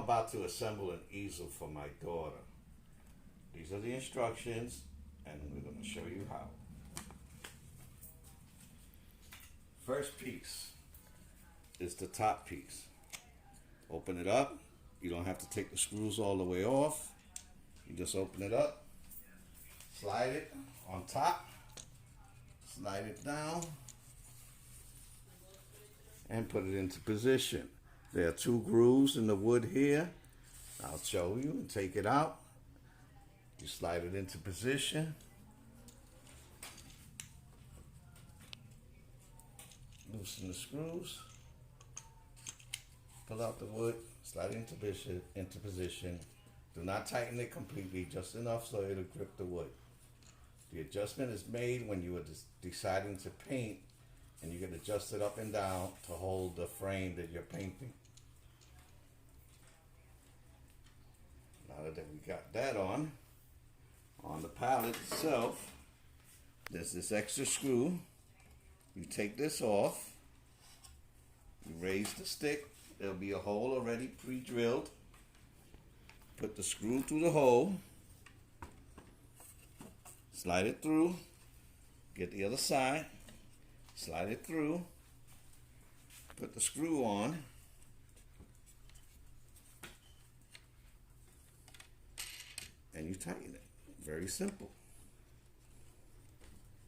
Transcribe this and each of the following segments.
about to assemble an easel for my daughter. These are the instructions, and we're going to show you how. First piece is the top piece. Open it up. You don't have to take the screws all the way off. You just open it up, slide it on top, slide it down, and put it into position. There are 2 grooves in the wood here. I'll show you and take it out. You slide it into position. Loosen the screws. Pull out the wood, slide it into position. Do not tighten it completely, just enough so it'll grip the wood. The adjustment is made when you are deciding to paint, and you can adjust it up and down to hold the frame that you're painting. Now that we got that on the pallet itself, there's this extra screw. You take this off, you raise the stick, there'll be a hole already pre-drilled. Put the screw through the hole, slide it through, get the other side, slide it through, put the screw on, and you tighten it. Very simple.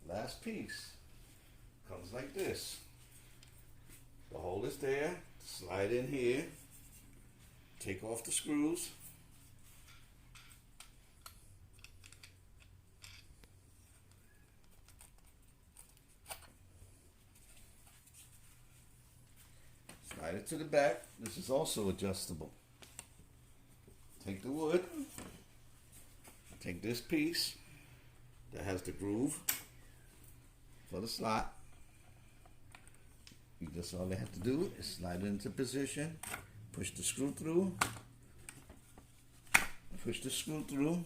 Last piece comes like this. The hole is there, slide in here, take off the screws, slide it to the back. This is also adjustable. Take the wood, take this piece that has the groove for the slot. You just all they have to do is slide it into position, push the screw through, push the screw through,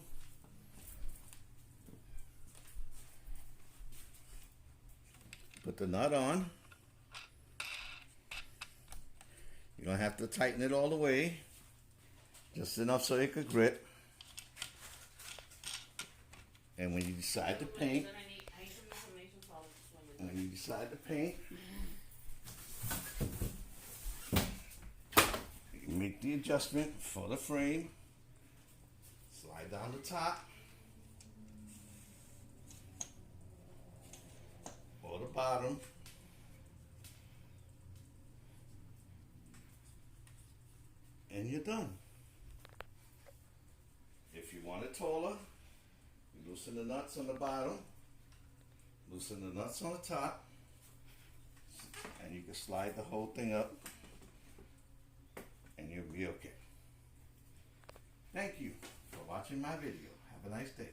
put the nut on. You don't have to tighten it all the way, just enough so it could grip. And when you decide to paint, you make the adjustment for the frame, slide down the top or the bottom, and you're done. If you want it taller, you loosen the nuts on the bottom, loosen the nuts on the top, and you can slide the whole thing up, and you'll be okay. Thank you for watching my video. Have a nice day.